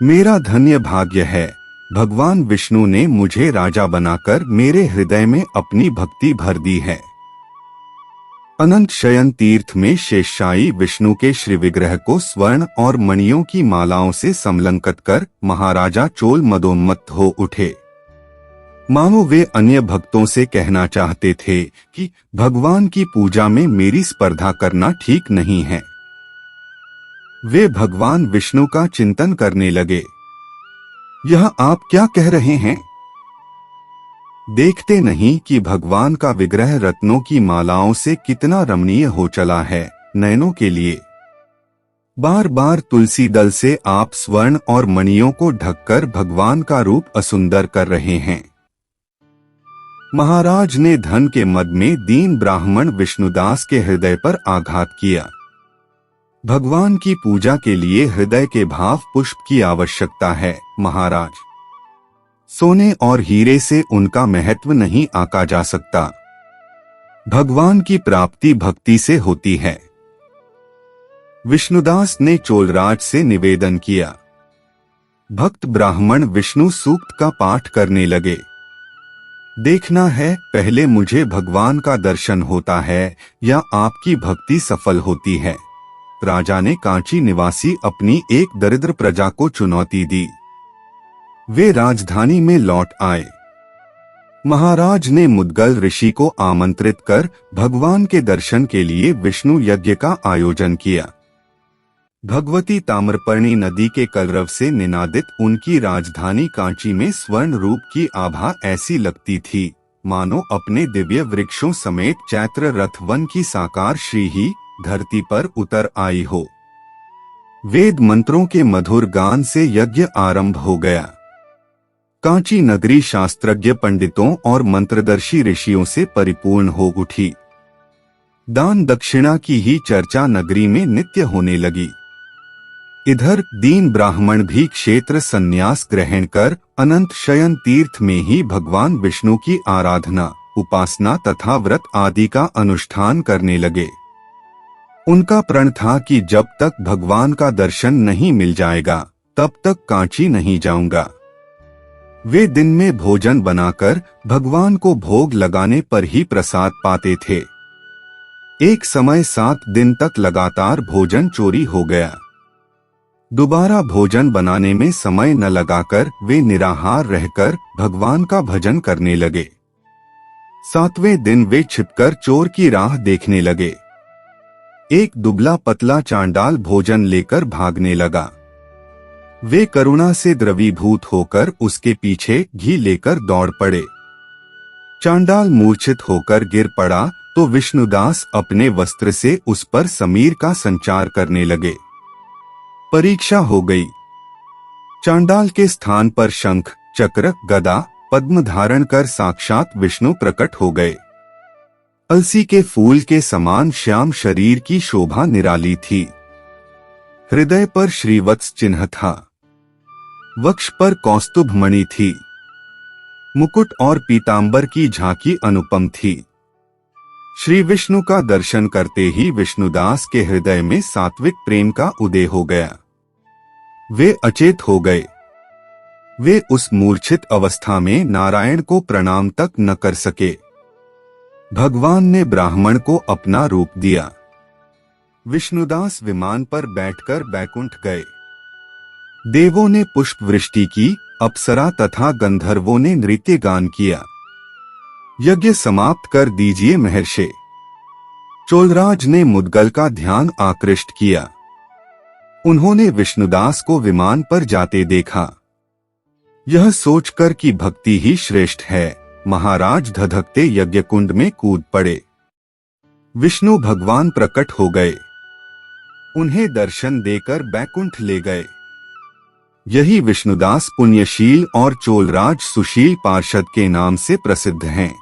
मेरा धन्य भाग्य है, भगवान विष्णु ने मुझे राजा बनाकर मेरे हृदय में अपनी भक्ति भर दी है। अनंत शयन तीर्थ में शेषशायी विष्णु के श्री विग्रह को स्वर्ण और मणियों की मालाओं से समलंकित कर महाराजा चोल मदोन्मत्त हो उठे। मानो वे अन्य भक्तों से कहना चाहते थे कि भगवान की पूजा में मेरी स्पर्धा करना ठीक नहीं है। वे भगवान विष्णु का चिंतन करने लगे। यह आप क्या कह रहे हैं? देखते नहीं कि भगवान का विग्रह रत्नों की मालाओं से कितना रमणीय हो चला है नयनों के लिए। बार बार तुलसी दल से आप स्वर्ण और मणियों को ढककर भगवान का रूप असुंदर कर रहे हैं। महाराज ने धन के मद में दीन ब्राह्मण विष्णुदास के हृदय पर आघात किया। भगवान की पूजा के लिए हृदय के भाव पुष्प की आवश्यकता है महाराज। सोने और हीरे से उनका महत्व नहीं आंका जा सकता। भगवान की प्राप्ति भक्ति से होती है। विष्णुदास ने चोलराज से निवेदन किया। भक्त ब्राह्मण विष्णु सूक्त का पाठ करने लगे। देखना है पहले मुझे भगवान का दर्शन होता है या आपकी भक्ति सफल होती है। राजा ने कांची निवासी अपनी एक दरिद्र प्रजा को चुनौती दी। वे राजधानी में लौट आए। महाराज ने मुद्गल ऋषि को आमंत्रित कर भगवान के दर्शन के लिए विष्णु यज्ञ का आयोजन किया। भगवती ताम्रपर्णी नदी के कलरव से निनादित उनकी राजधानी कांची में स्वर्ण रूप की आभा ऐसी लगती थी मानो अपने दिव्य वृक्षों समेत चैत्र रथ वन की साकार श्री ही धरती पर उतर आई हो। वेद मंत्रों के मधुर गान से यज्ञ आरंभ हो गया। कांची नगरी शास्त्रज्ञ पंडितों और मंत्रदर्शी ऋषियों से परिपूर्ण हो उठी। दान दक्षिणा की ही चर्चा नगरी में नित्य होने लगी। इधर दीन ब्राह्मण भी क्षेत्र संन्यास ग्रहण कर अनंत शयन तीर्थ में ही भगवान विष्णु की आराधना, उपासना तथा व्रत आदि का अनुष्ठान करने लगे। उनका प्रण था कि जब तक भगवान का दर्शन नहीं मिल जाएगा तब तक कांची नहीं जाऊंगा। वे दिन में भोजन बनाकर भगवान को भोग लगाने पर ही प्रसाद पाते थे। एक समय 7 दिन तक लगातार भोजन चोरी हो गया। दोबारा भोजन बनाने में समय न लगाकर वे निराहार रहकर भगवान का भजन करने लगे। 7वें दिन वे छिपकर चोर की राह देखने लगे। एक दुबला पतला चांडाल भोजन लेकर भागने लगा। वे करुणा से द्रवीभूत होकर उसके पीछे घी लेकर दौड़ पड़े। चांडाल मूर्छित होकर गिर पड़ा तो विष्णुदास अपने वस्त्र से उस पर समीर का संचार करने लगे। परीक्षा हो गई। चांडाल के स्थान पर शंख, चक्र, गदा, पद्म धारण कर साक्षात विष्णु प्रकट हो गए। अलसी के फूल के समान श्याम शरीर की शोभा निराली थी। हृदय पर श्रीवत्स चिन्ह था। वक्ष पर कौस्तुभ मणि थी। मुकुट और पीतांबर की झांकी अनुपम थी। श्री विष्णु का दर्शन करते ही विष्णुदास के हृदय में सात्विक प्रेम का उदय हो गया। वे अचेत हो गए। वे उस मूर्छित अवस्था में नारायण को प्रणाम तक न कर सके। भगवान ने ब्राह्मण को अपना रूप दिया। विष्णुदास विमान पर बैठकर बैकुंठ गए। देवों ने पुष्प वृष्टि की, अप्सरा तथा गंधर्वों ने नृत्य गान किया। यज्ञ समाप्त कर दीजिए महर्षि। चोलराज ने मुद्गल का ध्यान आकृष्ट किया। उन्होंने विष्णुदास को विमान पर जाते देखा। यह सोचकर कि भक्ति ही श्रेष्ठ है, महाराज धधकते यज्ञ कुंड में कूद पड़े। विष्णु भगवान प्रकट हो गए। उन्हें दर्शन देकर बैकुंठ ले गए। यही विष्णुदास पुण्यशील और चोलराज सुशील पार्षद के नाम से प्रसिद्ध हैं।